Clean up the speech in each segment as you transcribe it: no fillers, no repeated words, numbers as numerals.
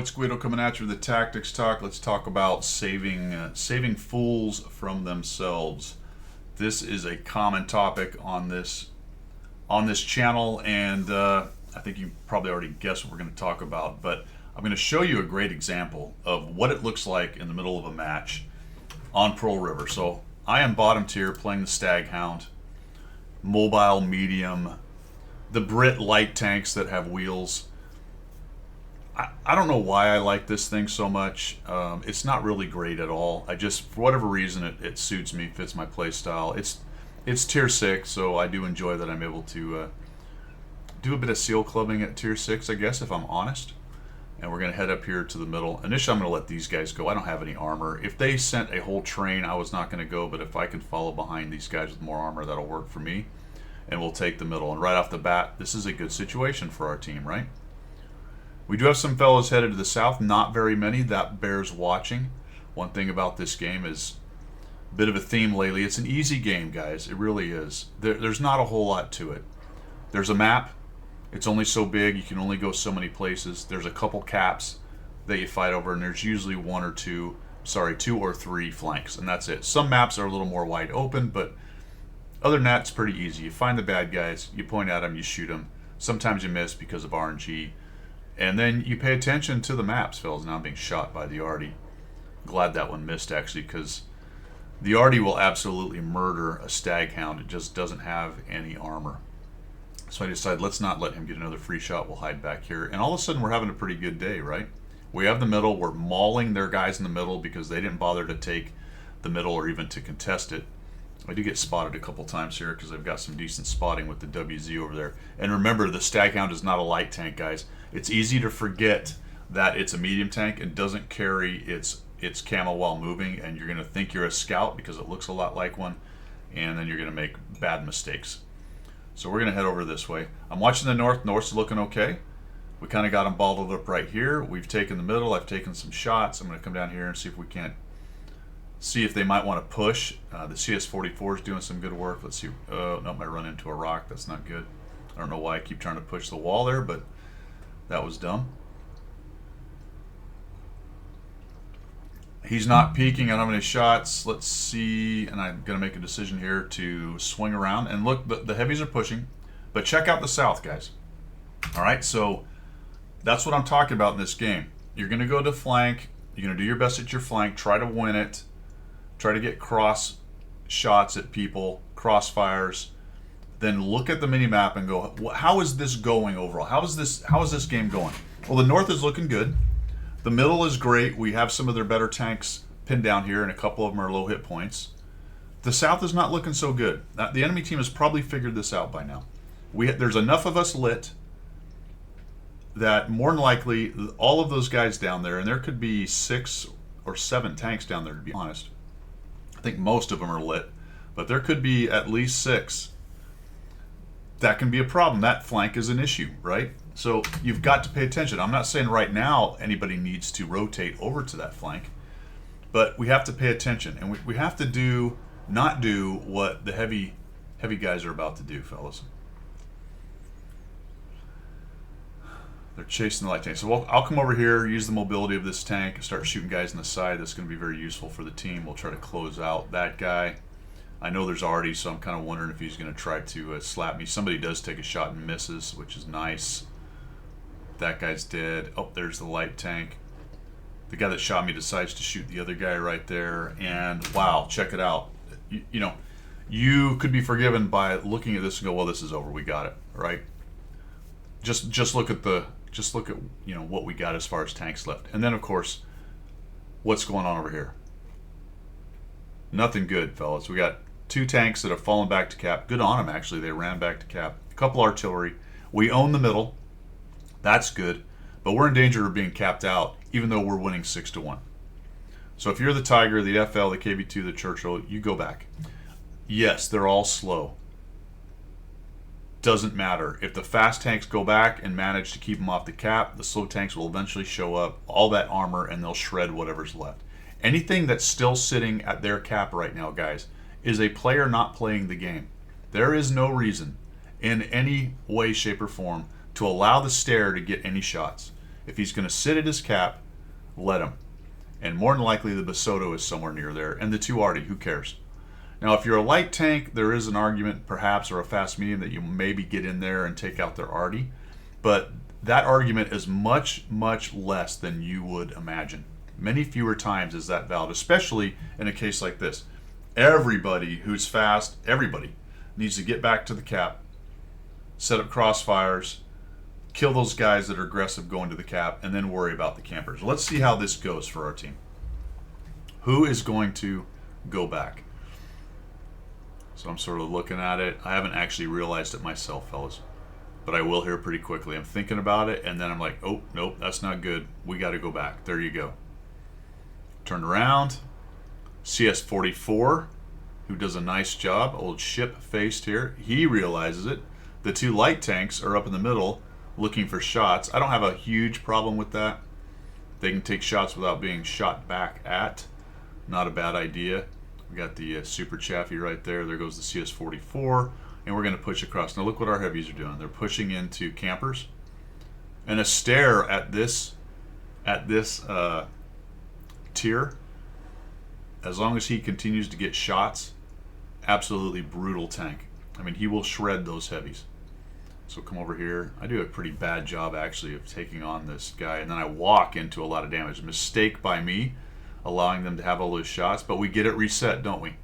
it's Guido coming at you with the Tactics Talk. Let's talk about saving fools from themselves. This is a common topic on this channel, and I think you probably already guessed what we're going to talk about. But I'm going to show you a great example of what it looks like in the middle of a match on Pearl River. So I am bottom tier playing the Staghound, mobile medium, the Brit light tanks that have wheels. I don't know why I like this thing so much. It's not really great at all. I just, for whatever reason, it suits me, fits my play style. It's tier 6, so I do enjoy that I'm able to do a bit of seal clubbing at tier 6, I guess, if I'm honest. And we're going to head up here to the middle. Initially, I'm going to let these guys go. I don't have any armor. If they sent a whole train, I was not going to go, but if I can follow behind these guys with more armor, that'll work for me. And we'll take the middle. And right off the bat, this is a good situation for our team, right? We do have some fellows headed to the south, not very many. That bears watching. One thing about this game is a bit of a theme lately. It's an easy game, guys. It really is. There's not a whole lot to it. There's a map. It's only so big. You can only go so many places. There's a couple caps that you fight over, and there's usually two or three flanks, and that's it. Some maps are a little more wide open, but other than that, it's pretty easy. You find the bad guys, you point at them, you shoot them. Sometimes you miss because of RNG. And then you pay attention to the maps, fellas. Now I'm being shot by the Artie. Glad that one missed, actually, because the Artie will absolutely murder a Staghound. It just doesn't have any armor. So I decided, let's not let him get another free shot. We'll hide back here. And all of a sudden, we're having a pretty good day, right? We have the middle. We're mauling their guys in the middle because they didn't bother to take the middle or even to contest it. I do get spotted a couple times here because I've got some decent spotting with the WZ over there. And remember, the Staghound is not a light tank, guys. It's easy to forget that it's a medium tank and doesn't carry its camo while moving, and you're going to think you're a scout because it looks a lot like one, and then you're going to make bad mistakes. So we're going to head over this way. I'm watching the north. North's looking okay. We kind of got them balled up right here. We've taken the middle. I've taken some shots. I'm going to come down here and see if we can't see if they might want to push. The CS-44 is doing some good work. Let's see. Oh, nope, I run into a rock. That's not good. I don't know why I keep trying to push the wall there, but that was dumb. He's not peeking. I don't have any shots. Let's see. And I'm going to make a decision here to swing around. And look, the heavies are pushing. But check out the south, guys. All right, so that's what I'm talking about in this game. You're going to go to flank. You're going to do your best at your flank. Try to win it. Try to get cross shots at people, crossfires. Then look at the mini map and go, how is this going overall? How is this game going? Well, the north is looking good. The middle is great. We have some of their better tanks pinned down here, and a couple of them are low hit points. The south is not looking so good. The enemy team has probably figured this out by now. There's enough of us lit that more than likely all of those guys down there, and there could be 6 or 7 tanks down there, to be honest. I think most of them are lit, but there could be at least 6. That can be a problem. That flank is an issue, right? So you've got to pay attention. I'm not saying right now anybody needs to rotate over to that flank, but we have to pay attention, and we have to not do what the heavy guys are about to do, fellas. They're chasing the light tank. So I'll come over here, use the mobility of this tank, and start shooting guys on the side. That's going to be very useful for the team. We'll try to close out that guy. I know there's Artie, so I'm kind of wondering if he's going to try to slap me. Somebody does take a shot and misses, which is nice. That guy's dead. Oh, there's the light tank. The guy that shot me decides to shoot the other guy right there. And wow, check it out. You know, you could be forgiven by looking at this and go, well, this is over. We got it, right? Just look at what we got as far as tanks left. And then, of course, what's going on over here? Nothing good, fellas. We got 2 tanks that have fallen back to cap. Good on them, actually. They ran back to cap. A couple artillery. We own the middle. That's good. But we're in danger of being capped out, even though we're winning 6-1. So if you're the Tiger, the FL, the KV2, the Churchill, you go back. Yes, they're all slow. Doesn't matter. If the fast tanks go back and manage to keep them off the cap, the slow tanks will eventually show up, all that armor, and they'll shred whatever's left. Anything that's still sitting at their cap right now, guys, is a player not playing the game. There is no reason in any way, shape, or form to allow the stare to get any shots. If he's going to sit at his cap, let him. And more than likely the Basoto is somewhere near there, and the two Arty, who cares? Now, if you're a light tank, there is an argument, perhaps, or a fast medium, that you maybe get in there and take out their Arty. But that argument is much, much less than you would imagine. Many fewer times is that valid, especially in a case like this. Everybody who's fast, everybody needs to get back to the cap, set up crossfires, kill those guys that are aggressive going to the cap, and then worry about the campers. Let's see how this goes for our team. Who is going to go back? So I'm sort of looking at it. I haven't actually realized it myself, fellas, but I will here pretty quickly. I'm thinking about it, and then I'm like, oh, nope, that's not good. We got to go back. There you go. Turn around. CS44, who does a nice job, old ship-faced here. He realizes it. The two light tanks are up in the middle looking for shots. I don't have a huge problem with that. They can take shots without being shot back at. Not a bad idea. We got the Super Chaffee right there. There goes the CS44. And we're going to push across. Now look what our heavies are doing. They're pushing into campers. And a stare at this tier, as long as he continues to get shots, absolutely brutal tank. I mean, he will shred those heavies. So come over here. I do a pretty bad job, actually, of taking on this guy. And then I walk into a lot of damage. Mistake by me, allowing them to have all those shots. But we get it reset, don't we?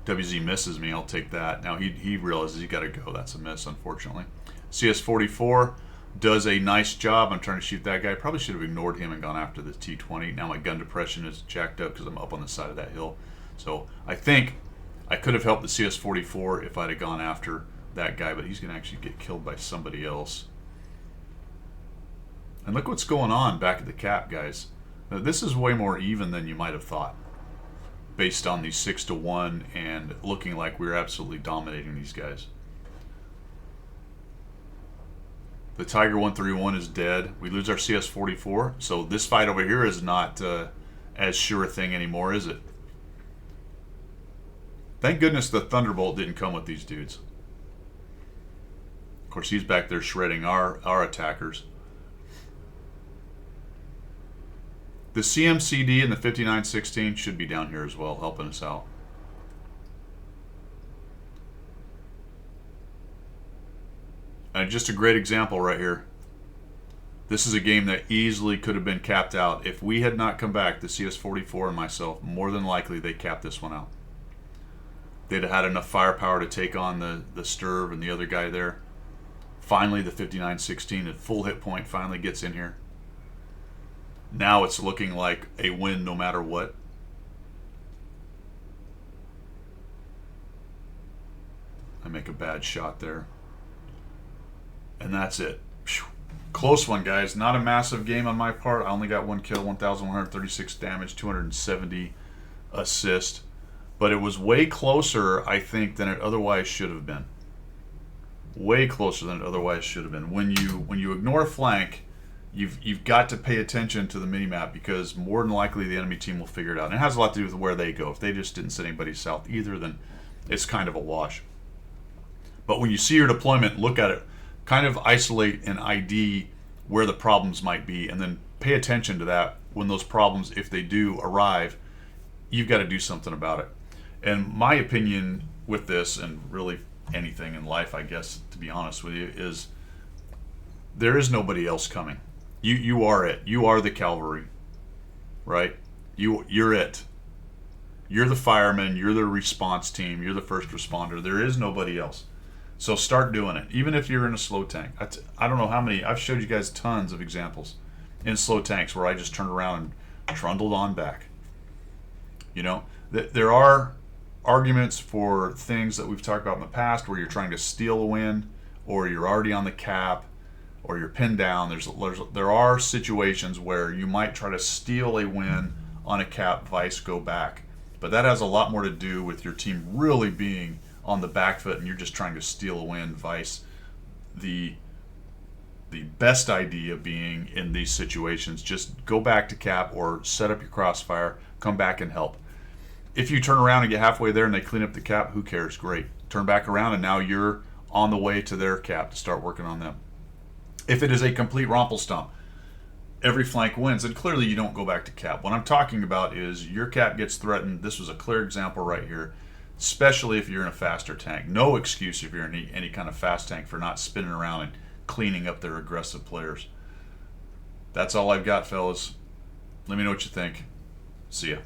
WZ misses me. I'll take that. Now he realizes he got to go. That's a miss, unfortunately. CS44 does a nice job. I'm trying to shoot that guy. Probably should have ignored him and gone after the T20. Now my gun depression is jacked up because I'm up on the side of that hill. So I think I could have helped the CS44 if I'd have gone after that guy, but he's going to actually get killed by somebody else. And look what's going on back at the cap, guys. Now, this is way more even than you might have thought, based on these 6-1 and looking like we're absolutely dominating these guys. The Tiger 131 is dead. We lose our CS44, so this fight over here is not as sure a thing anymore, is it? Thank goodness the Thunderbolt didn't come with these dudes. Of course, he's back there shredding our attackers. The CMCD and the 5916 should be down here as well, helping us out. And just a great example right here. This is a game that easily could have been capped out. If we had not come back, the CS44 and myself, more than likely they capped this one out. They'd have had enough firepower to take on the Sturv and the other guy there. Finally, the 5916 at full hit point finally gets in here. Now it's looking like a win no matter what. I make a bad shot there. And that's it. Whew. Close one, guys. Not a massive game on my part. I only got one kill, 1,136 damage, 270 assist. But it was way closer, I think, than it otherwise should have been. Way closer than it otherwise should have been. When you ignore a flank, you've got to pay attention to the minimap, because more than likely the enemy team will figure it out. And it has a lot to do with where they go. If they just didn't send anybody south either, then it's kind of a wash. But when you see your deployment, look at it, kind of isolate and ID where the problems might be, and then pay attention to that. When those problems, if they do arrive, you've got to do something about it. And my opinion with this, and really anything in life, I guess, to be honest with you, is there is nobody else coming. You are it. You are the cavalry, right? You're it. You're the fireman. You're the response team. You're the first responder. There is nobody else. So start doing it, even if you're in a slow tank. I don't know how many. I've showed you guys tons of examples in slow tanks where I just turned around and trundled on back. You know, there are arguments for things that we've talked about in the past where you're trying to steal a win, or you're already on the cap, or you're pinned down. There are situations where you might try to steal a win on a cap, vice go back. But that has a lot more to do with your team really being on the back foot, and you're just trying to steal a win, vice the best idea being in these situations, just go back to cap or set up your crossfire, come back and help. If you turn around and get halfway there and they clean up the cap, who cares? Great. Turn back around and now you're on the way to their cap to start working on them. If it is a complete Rumpelstump, every flank wins, and clearly you don't go back to cap. What I'm talking about is your cap gets threatened. This was a clear example right here, especially if you're in a faster tank. No excuse if you're in any kind of fast tank for not spinning around and cleaning up their aggressive players. That's all I've got, fellas. Let me know what you think. See ya.